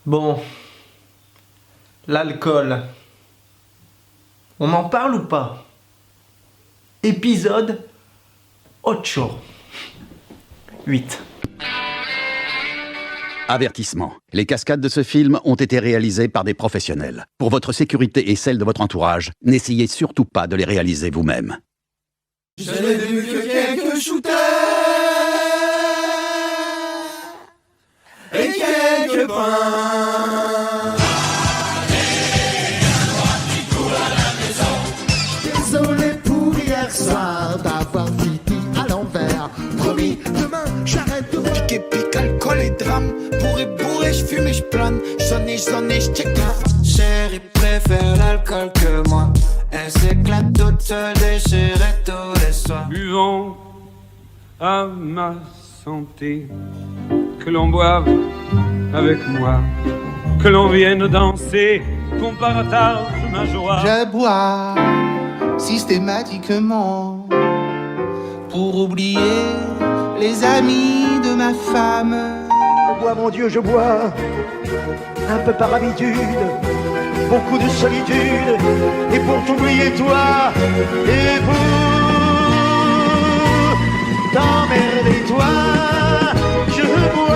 Bon, l'alcool. On en parle ou pas? Épisode 8. Avertissement. Les cascades de ce film ont été réalisées par des professionnels. Pour votre sécurité et celle de votre entourage, n'essayez surtout pas de les réaliser vous-même. Je n'ai vu que quelques shooters et quelques pains. Désolé pour hier soir d'avoir fini à l'envers. Promis, demain j'arrête de Pique, pique, alcool et drame. Bourré, je fume et je plane. J'en ai, je check la chérie préfère l'alcool que moi. Elle s'éclate toute, se déchirer tous les soirs. Buvons à ma santé, que l'on boive avec moi, que l'on vienne danser, qu'on partage ma joie. Je bois systématiquement pour oublier les amis de ma femme. Je bois, mon Dieu, je bois, un peu par habitude, beaucoup de solitude, et pour t'oublier toi, et pour t'emmerder toi, je bois.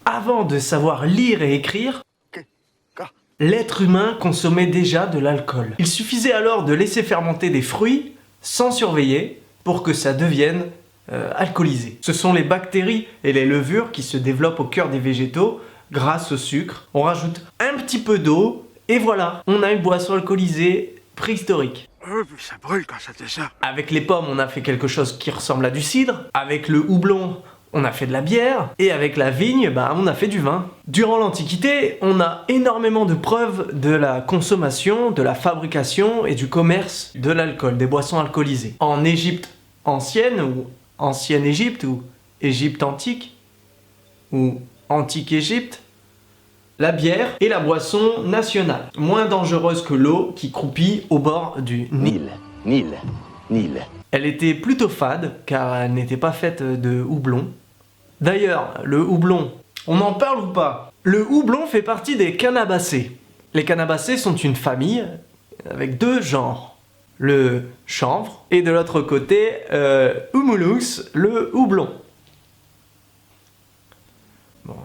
Avant de savoir lire et écrire, l'être humain consommait déjà de l'alcool. Il suffisait alors de laisser fermenter des fruits sans surveiller pour que ça devienne alcoolisé. Ce sont les bactéries et les levures qui se développent au cœur des végétaux grâce au sucre. On rajoute un petit peu d'eau et voilà, on a une boisson alcoolisée préhistorique. Ça brûle quand ça te sort. Avec les pommes, on a fait quelque chose qui ressemble à du cidre. Avec le houblon, on a fait de la bière. Et avec la vigne, on a fait du vin. Durant l'Antiquité, on a énormément de preuves de la consommation, de la fabrication et du commerce de l'alcool, des boissons alcoolisées. En Égypte ancienne, ou ancienne Égypte, ou Égypte antique, ou antique Égypte, la bière est la boisson nationale, moins dangereuse que l'eau qui croupit au bord du Nil. Nil. Elle était plutôt fade, car elle n'était pas faite de houblon. D'ailleurs, le houblon, on en parle ou pas? Le houblon fait partie des cannabacées. Les cannabacées sont une famille avec deux genres. Le chanvre, et de l'autre côté, Humulus, le houblon. Bon.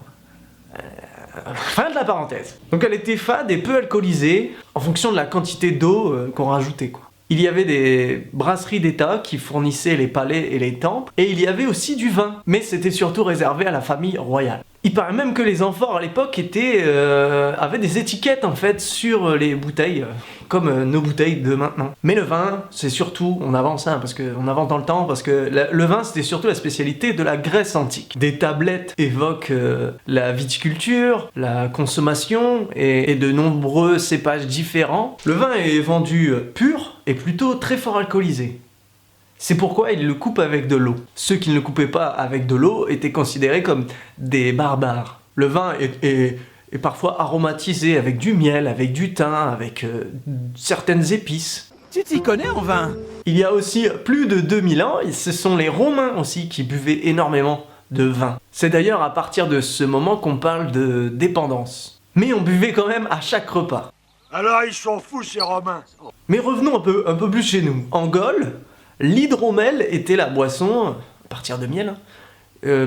Fin de la parenthèse. Donc elle était fade et peu alcoolisée, en fonction de la quantité d'eau qu'on rajoutait, quoi. Il y avait des brasseries d'État qui fournissaient les palais et les temples, et il y avait aussi du vin, mais c'était surtout réservé à la famille royale. Il paraît même que les amphores à l'époque avaient des étiquettes en fait sur les bouteilles, comme nos bouteilles de maintenant. Mais le vin, c'est surtout, on avance parce qu'on avance dans le temps, parce que le vin c'était surtout la spécialité de la Grèce antique. Des tablettes évoquent la viticulture, la consommation et de nombreux cépages différents. Le vin est vendu pur et plutôt très fort alcoolisé. C'est pourquoi ils le coupent avec de l'eau. Ceux qui ne le coupaient pas avec de l'eau étaient considérés comme des barbares. Le vin est parfois aromatisé avec du miel, avec du thym, avec certaines épices. Tu t'y connais en vin? Il y a aussi plus de 2000 ans, et ce sont les Romains aussi qui buvaient énormément de vin. C'est d'ailleurs à partir de ce moment qu'on parle de dépendance. Mais on buvait quand même à chaque repas. Alors ils sont fous ces Romains. Mais revenons un peu plus chez nous. En Gaule, l'hydromel était la boisson, à partir de miel,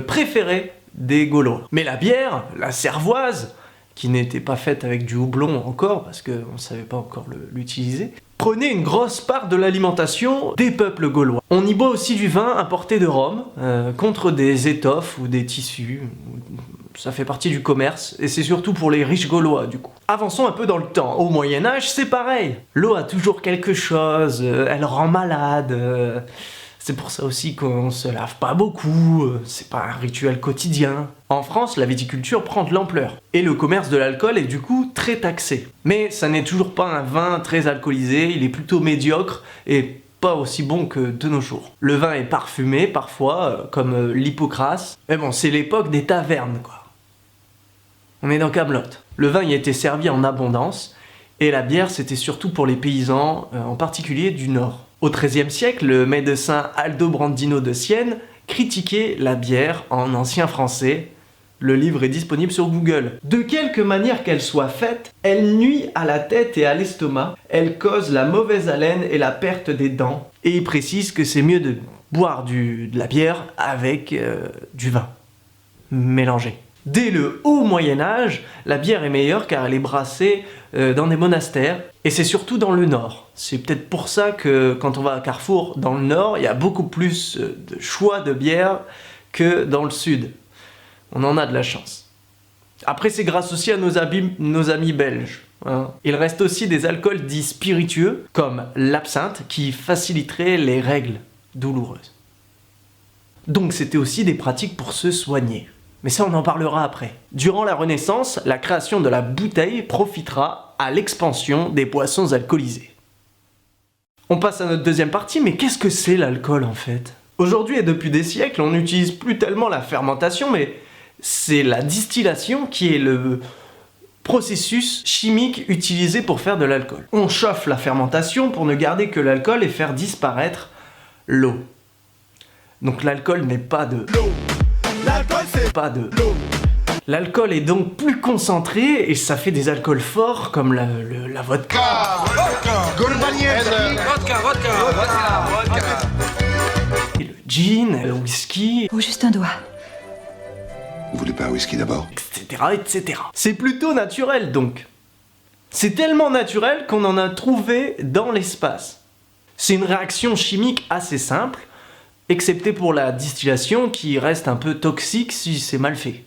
préférée des Gaulois. Mais la bière, la cervoise, qui n'était pas faite avec du houblon encore, parce qu'on ne savait pas encore l'utiliser, prenait une grosse part de l'alimentation des peuples gaulois. On y boit aussi du vin importé de Rome, contre des étoffes ou des tissus. Ça fait partie du commerce, et c'est surtout pour les riches gaulois du coup. Avançons un peu dans le temps. Au Moyen-Âge, c'est pareil. L'eau a toujours quelque chose, elle rend malade. C'est pour ça aussi qu'on se lave pas beaucoup, c'est pas un rituel quotidien. En France, la viticulture prend de l'ampleur. Et le commerce de l'alcool est du coup très taxé. Mais ça n'est toujours pas un vin très alcoolisé, il est plutôt médiocre et pas aussi bon que de nos jours. Le vin est parfumé parfois, comme l'hypocrase. Mais bon, c'est l'époque des tavernes, quoi. On est dans Kaamelott. Le vin y était servi en abondance, et la bière c'était surtout pour les paysans, en particulier du Nord. Au XIIIe siècle, le médecin Aldobrandino de Sienne critiquait la bière en ancien français. Le livre est disponible sur Google. De quelque manière qu'elle soit faite, elle nuit à la tête et à l'estomac, elle cause la mauvaise haleine et la perte des dents. Et il précise que c'est mieux de boire de la bière avec du vin mélangé. Dès le haut Moyen-Âge, la bière est meilleure car elle est brassée dans des monastères, et c'est surtout dans le Nord. C'est peut-être pour ça que quand on va à Carrefour dans le Nord, il y a beaucoup plus de choix de bière que dans le Sud. On en a de la chance. Après, c'est grâce aussi à nos amis belges. Hein. Il reste aussi des alcools dits spiritueux, comme l'absinthe, qui faciliterait les règles douloureuses. Donc c'était aussi des pratiques pour se soigner. Mais ça, on en parlera après. Durant la Renaissance, la création de la bouteille profitera à l'expansion des boissons alcoolisées. On passe à notre deuxième partie, mais qu'est-ce que c'est l'alcool en fait? Aujourd'hui et depuis des siècles, on n'utilise plus tellement la fermentation, mais c'est la distillation qui est le processus chimique utilisé pour faire de l'alcool. On chauffe la fermentation pour ne garder que l'alcool et faire disparaître l'eau. Donc l'alcool n'est pas de l'eau. L'alcool c'est pas de l'eau. L'alcool est donc plus concentré et ça fait des alcools forts comme la vodka. Et le gin, le whisky. Oh, juste un doigt. Vous voulez pas un whisky d'abord? Etc, etc. C'est plutôt naturel donc. C'est tellement naturel qu'on en a trouvé dans l'espace. C'est une réaction chimique assez simple, excepté pour la distillation qui reste un peu toxique si c'est mal fait,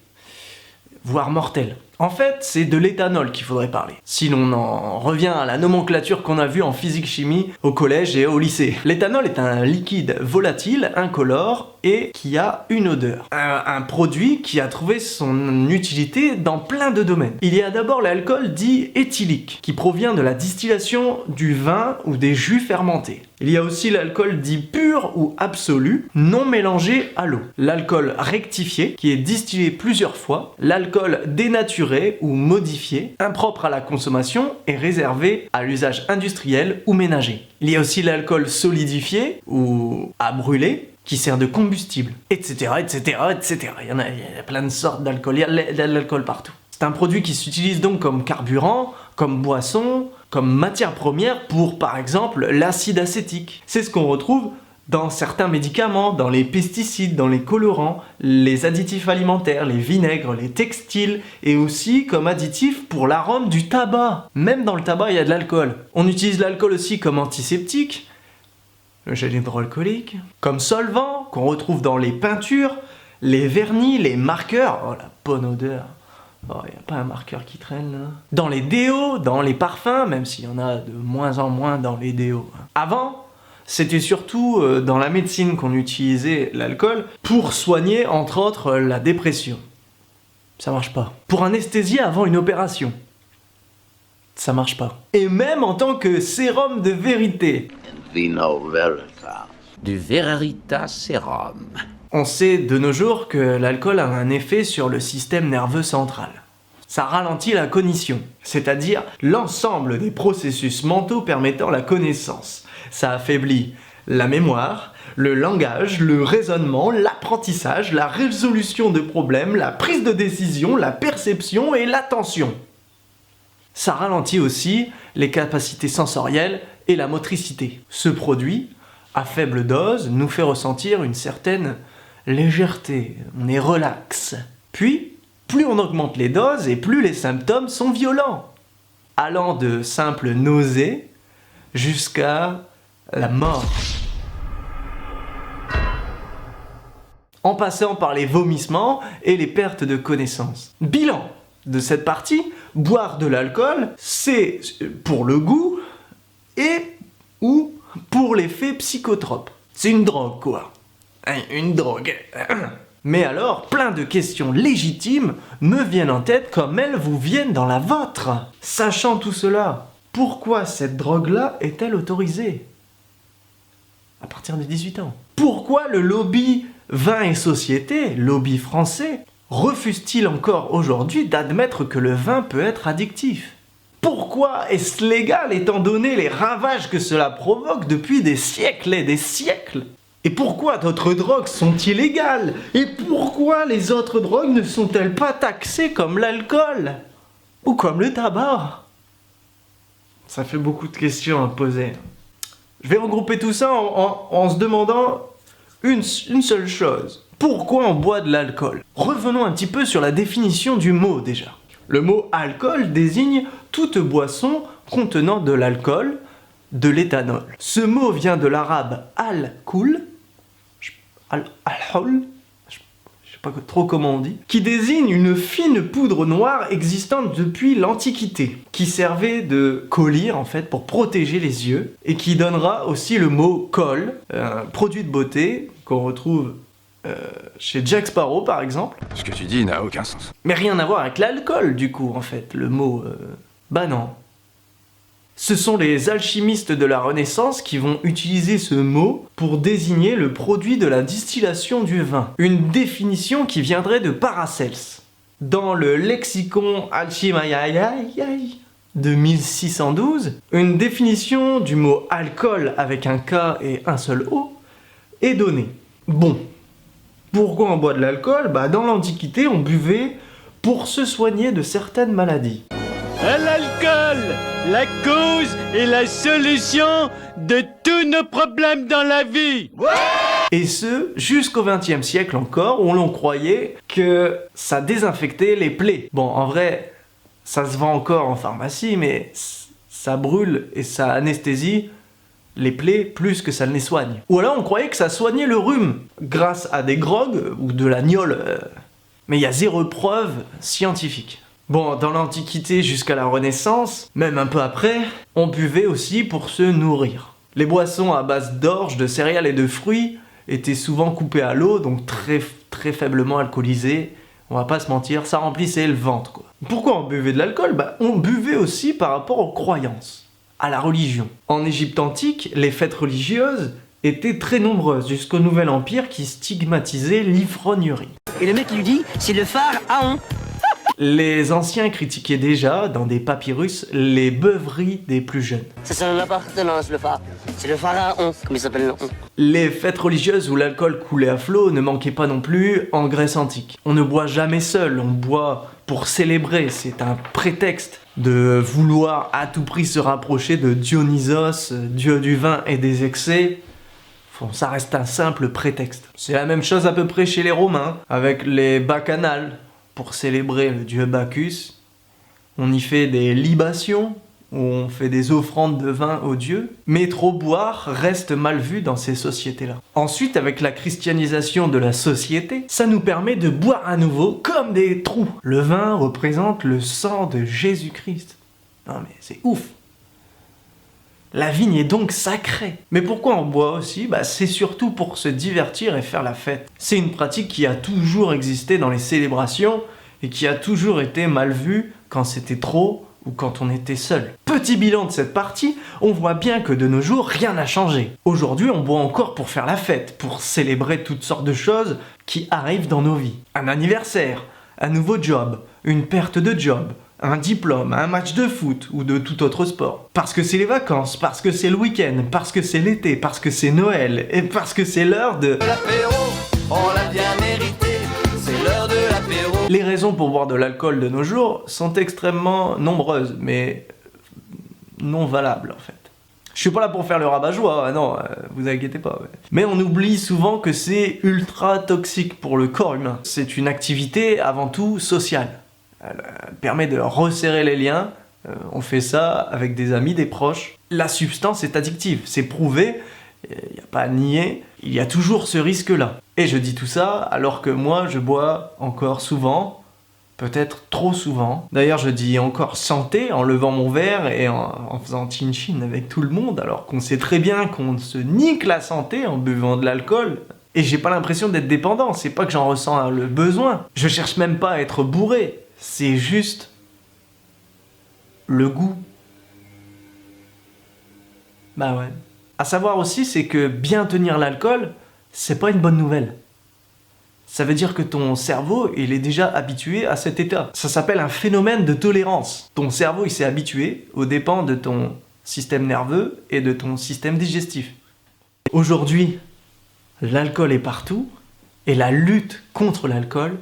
voire mortel. En fait, c'est de l'éthanol qu'il faudrait parler. Si l'on en revient à la nomenclature qu'on a vue en physique-chimie au collège et au lycée. L'éthanol est un liquide volatile, incolore et qui a une odeur. Un produit qui a trouvé son utilité dans plein de domaines. Il y a d'abord l'alcool dit éthylique, qui provient de la distillation du vin ou des jus fermentés. Il y a aussi l'alcool dit pur ou absolu, non mélangé à l'eau. L'alcool rectifié, qui est distillé plusieurs fois. L'alcool dénaturé ou modifié, impropre à la consommation et réservé à l'usage industriel ou ménager. Il y a aussi l'alcool solidifié ou à brûler, qui sert de combustible, etc., etc., etc. Il y a plein de sortes d'alcool, il y a de l'alcool partout. C'est un produit qui s'utilise donc comme carburant, comme boisson, comme matière première pour, par exemple, l'acide acétique. C'est ce qu'on retrouve dans certains médicaments, dans les pesticides, dans les colorants, les additifs alimentaires, les vinaigres, les textiles, et aussi comme additif pour l'arôme du tabac. Même dans le tabac, il y a de l'alcool. On utilise l'alcool aussi comme antiseptique, le gel hydroalcoolique, comme solvant qu'on retrouve dans les peintures, les vernis, les marqueurs. Oh la bonne odeur. Oh, il n'y a pas un marqueur qui traîne là. Dans les déos, dans les parfums, même s'il y en a de moins en moins dans les déos. Avant, c'était surtout dans la médecine qu'on utilisait l'alcool pour soigner entre autres la dépression. Ça marche pas. Pour anesthésier avant une opération. Ça marche pas. Et même en tant que sérum de vérité. Vino Veritas. Du Verita Serum. On sait de nos jours que l'alcool a un effet sur le système nerveux central. Ça ralentit la cognition, c'est-à-dire l'ensemble des processus mentaux permettant la connaissance. Ça affaiblit la mémoire, le langage, le raisonnement, l'apprentissage, la résolution de problèmes, la prise de décision, la perception et l'attention. Ça ralentit aussi les capacités sensorielles et la motricité. Ce produit, à faible dose, nous fait ressentir une certaine légèreté, on est relax. Puis, plus on augmente les doses et plus les symptômes sont violents, allant de simples nausées jusqu'à la mort. En passant par les vomissements et les pertes de connaissance. Bilan de cette partie, boire de l'alcool, c'est pour le goût et ou pour l'effet psychotrope. C'est une drogue quoi. Une drogue. Mais alors, plein de questions légitimes me viennent en tête comme elles vous viennent dans la vôtre. Sachant tout cela, pourquoi cette drogue-là est-elle autorisée à partir de 18 ans? Pourquoi le lobby vin et société, lobby français, refuse-t-il encore aujourd'hui d'admettre que le vin peut être addictif? Pourquoi est-ce légal étant donné les ravages que cela provoque depuis des siècles et des siècles? Et pourquoi d'autres drogues sont illégales? Et pourquoi les autres drogues ne sont-elles pas taxées comme l'alcool? Ou comme le tabac? Ça fait beaucoup de questions à poser. Je vais regrouper tout ça en se demandant une seule chose. Pourquoi on boit de l'alcool? Revenons un petit peu sur la définition du mot déjà. Le mot alcool désigne toute boisson contenant de l'alcool, de l'éthanol. Ce mot vient de l'arabe al-koul, al-hol, je sais pas trop comment on dit, qui désigne une fine poudre noire existante depuis l'Antiquité, qui servait de collier en fait pour protéger les yeux, et qui donnera aussi le mot kol, un produit de beauté qu'on retrouve chez Jack Sparrow par exemple. Ce que tu dis n'a aucun sens. Mais rien à voir avec l'alcool du coup en fait, le mot... Bah non. Ce sont les alchimistes de la Renaissance qui vont utiliser ce mot pour désigner le produit de la distillation du vin. Une définition qui viendrait de Paracels. Dans le Lexicon Alchimiae de 1612, une définition du mot alcool avec un K et un seul O est donnée. Bon. Pourquoi on boit de l'alcool? Bah dans l'Antiquité, on buvait pour se soigner de certaines maladies. L'alcool, la cause et la solution de tous nos problèmes dans la vie. Et ce, jusqu'au XXe siècle encore, où l'on croyait que ça désinfectait les plaies. Bon, en vrai, ça se vend encore en pharmacie, mais ça brûle et ça anesthésie les plaies plus que ça ne les soigne. Ou alors on croyait que ça soignait le rhume, grâce à des grogues ou de la gnôle. Mais il y a zéro preuve scientifique. Bon, dans l'Antiquité jusqu'à la Renaissance, même un peu après, on buvait aussi pour se nourrir. Les boissons à base d'orge, de céréales et de fruits étaient souvent coupées à l'eau, donc très faiblement alcoolisées. On va pas se mentir, ça remplissait le ventre, quoi. Pourquoi on buvait de l'alcool? Bah, on buvait aussi par rapport aux croyances, à la religion. En Égypte antique, les fêtes religieuses étaient très nombreuses, jusqu'au Nouvel Empire qui stigmatisait l'ivrognerie. Et le mec lui dit, c'est le pharaon. Les anciens critiquaient déjà, dans des papyrus, les beuveries des plus jeunes. Ça c'est une appartenance, le pharaon. C'est le pharaon, comme il s'appelle. Les fêtes religieuses où l'alcool coulait à flot ne manquaient pas non plus en Grèce antique. On ne boit jamais seul, on boit pour célébrer, c'est un prétexte de vouloir à tout prix se rapprocher de Dionysos, dieu du vin et des excès. Bon, ça reste un simple prétexte. C'est la même chose à peu près chez les Romains, avec les bacchanales. Pour célébrer le dieu Bacchus, on y fait des libations, où on fait des offrandes de vin aux dieux, mais trop boire reste mal vu dans ces sociétés-là. Ensuite, avec la christianisation de la société, ça nous permet de boire à nouveau comme des trous. Le vin représente le sang de Jésus-Christ. Non mais c'est ouf. La vigne est donc sacrée. Mais pourquoi on boit aussi? Bah, c'est surtout pour se divertir et faire la fête. C'est une pratique qui a toujours existé dans les célébrations et qui a toujours été mal vue quand c'était trop ou quand on était seul. Petit bilan de cette partie, on voit bien que de nos jours, rien n'a changé. Aujourd'hui, on boit encore pour faire la fête, pour célébrer toutes sortes de choses qui arrivent dans nos vies. Un anniversaire, un nouveau job, une perte de job, un diplôme, un match de foot ou de tout autre sport. Parce que c'est les vacances, parce que c'est le week-end, parce que c'est l'été, parce que c'est Noël, et parce que c'est l'heure de... L'apéro, on l'a bien mérité, c'est l'heure de l'apéro. Les raisons pour boire de l'alcool de nos jours sont extrêmement nombreuses, mais non valables en fait. Je suis pas là pour faire le rabat-joie, non, vous inquiétez pas. Ouais. Mais on oublie souvent que c'est ultra toxique pour le corps humain. C'est une activité avant tout sociale. Elle permet de resserrer les liens, on fait ça avec des amis, des proches. La substance est addictive, c'est prouvé, il n'y a pas à nier, il y a toujours ce risque-là. Et je dis tout ça alors que moi je bois encore souvent, peut-être trop souvent. D'ailleurs je dis encore santé en levant mon verre et en faisant chin-chin avec tout le monde, alors qu'on sait très bien qu'on se nique la santé en buvant de l'alcool. Et j'ai pas l'impression d'être dépendant, c'est pas que j'en ressens le besoin. Je cherche même pas à être bourré. C'est juste le goût. Bah ouais. À savoir aussi, c'est que bien tenir l'alcool, c'est pas une bonne nouvelle. Ça veut dire que ton cerveau, il est déjà habitué à cet état. Ça s'appelle un phénomène de tolérance. Ton cerveau, il s'est habitué aux dépens de ton système nerveux et de ton système digestif. Aujourd'hui, l'alcool est partout, et la lutte contre l'alcool,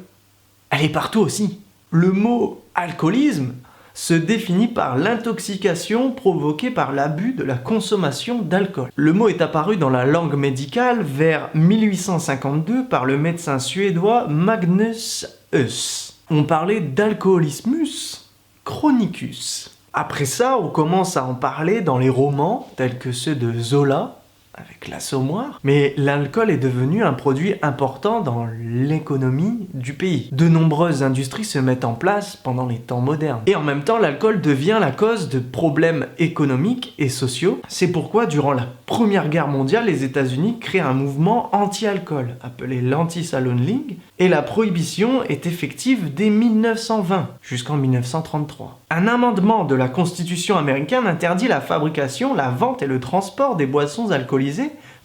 elle est partout aussi. Le mot alcoolisme se définit par l'intoxication provoquée par l'abus de la consommation d'alcool. Le mot est apparu dans la langue médicale vers 1852 par le médecin suédois Magnus Huss. On parlait d'alcoolismus chronicus. Après ça, on commence à en parler dans les romans tels que ceux de Zola, avec l'Assommoir, mais l'alcool est devenu un produit important dans l'économie du pays. De nombreuses industries se mettent en place pendant les temps modernes. Et en même temps, l'alcool devient la cause de problèmes économiques et sociaux. C'est pourquoi, durant la Première Guerre mondiale, les États-Unis créent un mouvement anti-alcool, appelé l'Anti-Saloon League, et la prohibition est effective dès 1920, jusqu'en 1933. Un amendement de la Constitution américaine interdit la fabrication, la vente et le transport des boissons alcoolisées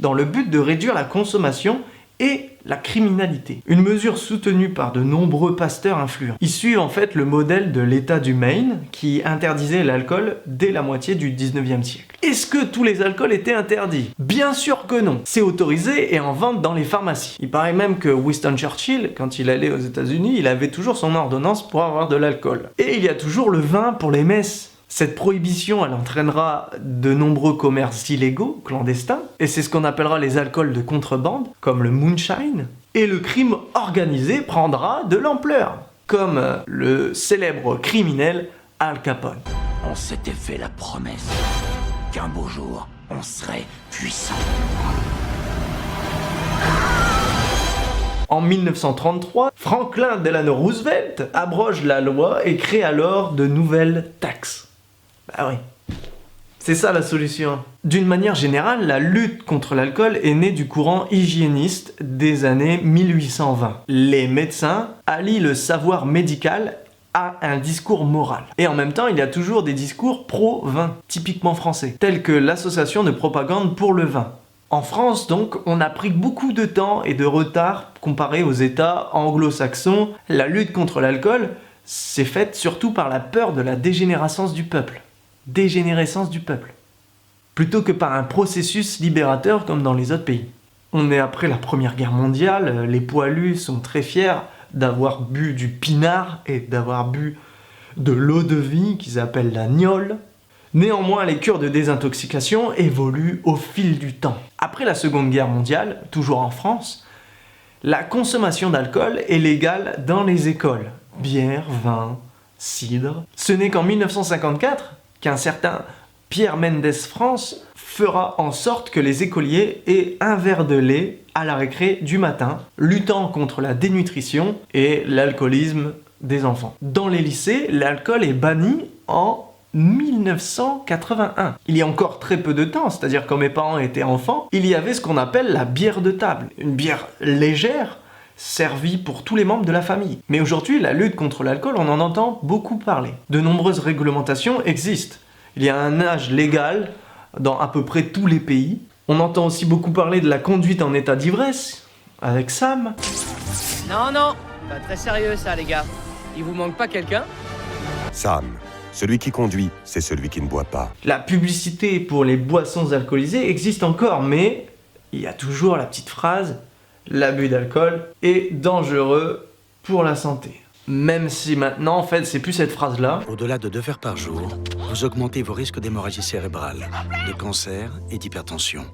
dans le but de réduire la consommation et la criminalité. Une mesure soutenue par de nombreux pasteurs influents. Ils suivent en fait le modèle de l'État du Maine qui interdisait l'alcool dès la moitié du 19e siècle. Est-ce que tous les alcools étaient interdits? Bien sûr que non. C'est autorisé et en vente dans les pharmacies. Il paraît même que Winston Churchill, quand il allait aux États-Unis, il avait toujours son ordonnance pour avoir de l'alcool. Et il y a toujours le vin pour les messes. Cette prohibition, elle entraînera de nombreux commerces illégaux, clandestins, et c'est ce qu'on appellera les alcools de contrebande, comme le moonshine, et le crime organisé prendra de l'ampleur, comme le célèbre criminel Al Capone. On s'était fait la promesse qu'un beau jour, on serait puissant. En 1933, Franklin Delano Roosevelt abroge la loi et crée alors de nouvelles taxes. Bah oui, c'est ça la solution. D'une manière générale, la lutte contre l'alcool est née du courant hygiéniste des années 1820. Les médecins allient le savoir médical à un discours moral. Et en même temps, il y a toujours des discours pro-vin, typiquement français, tels que l'association de propagande pour le vin. En France, donc, on a pris beaucoup de temps et de retard comparé aux États anglo-saxons. La lutte contre l'alcool s'est faite surtout par la peur de la dégénérescence du peuple. Dégénérescence du peuple. Plutôt que par un processus libérateur comme dans les autres pays. On est après la Première Guerre mondiale, les poilus sont très fiers d'avoir bu du pinard et d'avoir bu de l'eau de vie qu'ils appellent la gnôle. Néanmoins, les cures de désintoxication évoluent au fil du temps. Après la Seconde Guerre mondiale, toujours en France, la consommation d'alcool est légale dans les écoles. Bière, vin, cidre. Ce n'est qu'en 1954 qu'un certain Pierre Mendès France fera en sorte que les écoliers aient un verre de lait à la récré du matin, luttant contre la dénutrition et l'alcoolisme des enfants. Dans les lycées, l'alcool est banni en 1981. Il y a encore très peu de temps, c'est-à-dire quand mes parents étaient enfants, il y avait ce qu'on appelle la bière de table. Une bière légère, servie pour tous les membres de la famille. Mais aujourd'hui, la lutte contre l'alcool, on en entend beaucoup parler. De nombreuses réglementations existent. Il y a un âge légal dans à peu près tous les pays. On entend aussi beaucoup parler de la conduite en état d'ivresse, avec Sam. Non, non, pas très sérieux ça les gars. Il vous manque pas quelqu'un? Sam, celui qui conduit, c'est celui qui ne boit pas. La publicité pour les boissons alcoolisées existe encore, mais il y a toujours la petite phrase « L'abus d'alcool est dangereux pour la santé ». Même si maintenant, en fait, c'est plus cette phrase-là. Au-delà de 2 verres par jour, vous augmentez vos risques d'hémorragie cérébrale, de cancer et d'hypertension.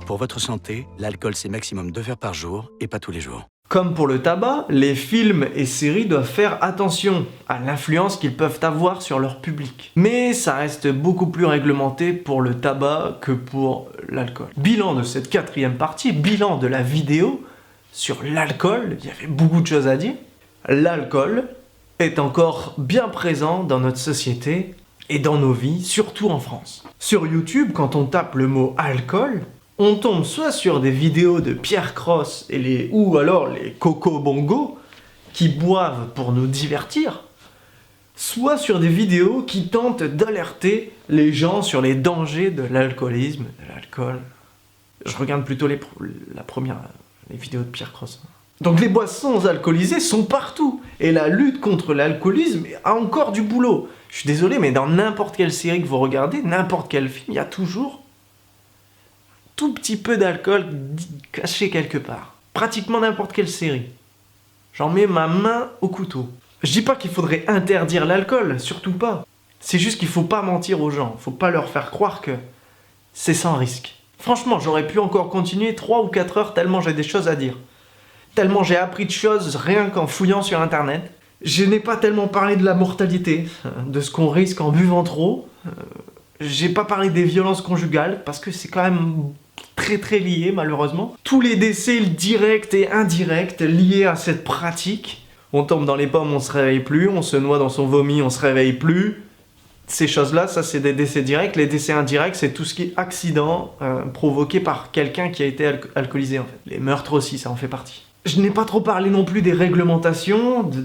Pour votre santé, l'alcool c'est maximum 2 verres par jour et pas tous les jours. Comme pour le tabac, les films et séries doivent faire attention à l'influence qu'ils peuvent avoir sur leur public. Mais ça reste beaucoup plus réglementé pour le tabac que pour l'alcool. Bilan de cette 4e partie, bilan de la vidéo sur l'alcool, il y avait beaucoup de choses à dire. L'alcool est encore bien présent dans notre société et dans nos vies, surtout en France. Sur YouTube, quand on tape le mot alcool, on tombe soit sur des vidéos de Pierre Cross ou alors les Coco Bongo qui boivent pour nous divertir, soit sur des vidéos qui tentent d'alerter les gens sur les dangers de l'alcoolisme, de l'alcool. Je regarde plutôt les vidéos de Pierre Cross. Donc les boissons alcoolisées sont partout. Et la lutte contre l'alcoolisme a encore du boulot. Je suis désolé, mais dans n'importe quelle série que vous regardez, n'importe quel film, il y a toujours tout petit peu d'alcool caché quelque part. Pratiquement n'importe quelle série. J'en mets ma main au couteau. Je dis pas qu'il faudrait interdire l'alcool, surtout pas. C'est juste qu'il faut pas mentir aux gens. Faut pas leur faire croire que c'est sans risque. Franchement, j'aurais pu encore continuer 3 ou 4 heures tellement j'ai des choses à dire. Tellement j'ai appris de choses rien qu'en fouillant sur internet. Je n'ai pas tellement parlé de la mortalité, de ce qu'on risque en buvant trop. J'ai pas parlé des violences conjugales, parce que c'est quand même très très lié malheureusement. Tous les décès directs et indirects liés à cette pratique. On tombe dans les pommes, on se réveille plus, on se noie dans son vomi, on se réveille plus. Ces choses-là, ça c'est des décès directs. Les décès indirects, c'est tout ce qui est accident provoqué par quelqu'un qui a été alcoolisé en fait. Les meurtres aussi, ça en fait partie. Je n'ai pas trop parlé non plus des réglementations, de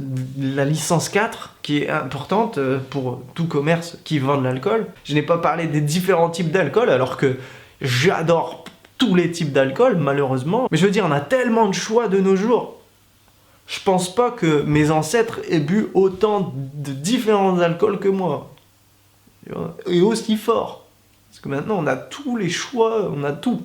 la licence 4, qui est importante pour tout commerce qui vend de l'alcool. Je n'ai pas parlé des différents types d'alcool, alors que j'adore tous les types d'alcool, malheureusement. Mais je veux dire, on a tellement de choix de nos jours. Je pense pas que mes ancêtres aient bu autant de différents alcools que moi. Et aussi fort. Parce que maintenant, on a tous les choix, on a tout.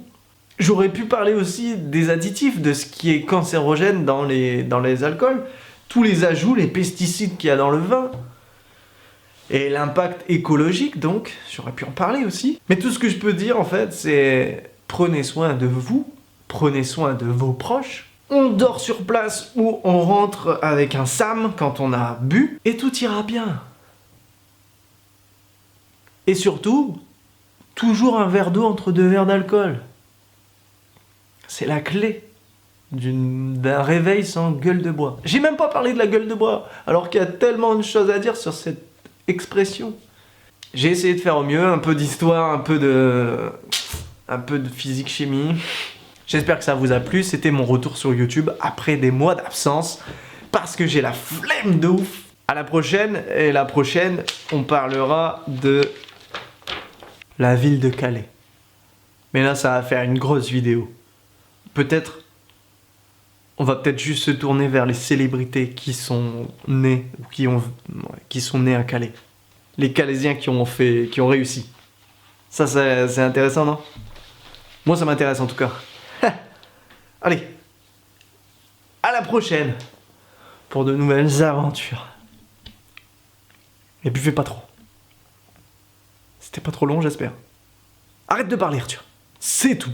J'aurais pu parler aussi des additifs, de ce qui est cancérogène dans les alcools, tous les ajouts, les pesticides qu'il y a dans le vin, et l'impact écologique, donc, j'aurais pu en parler aussi. Mais tout ce que je peux dire, en fait, c'est prenez soin de vous, prenez soin de vos proches, on dort sur place ou on rentre avec un SAM quand on a bu, et tout ira bien. Et surtout, toujours un verre d'eau entre 2 verres d'alcool. C'est la clé d'un réveil sans gueule de bois. J'ai même pas parlé de la gueule de bois, alors qu'il y a tellement de choses à dire sur cette expression. J'ai essayé de faire au mieux, un peu d'histoire, un peu de physique-chimie. J'espère que ça vous a plu, c'était mon retour sur YouTube après des mois d'absence, parce que j'ai la flemme de ouf. À la prochaine, et la prochaine, on parlera de la ville de Calais. Mais là, ça va faire une grosse vidéo. Peut-être, on va peut-être juste se tourner vers les célébrités qui sont nées, ou qui sont nées à Calais. Les Calaisiens qui ont réussi. Ça, c'est intéressant, non? Moi, ça m'intéresse en tout cas. Allez, à la prochaine pour de nouvelles aventures. Et buvez pas trop. C'était pas trop long, j'espère. Arrête de parler, Arthur. C'est tout.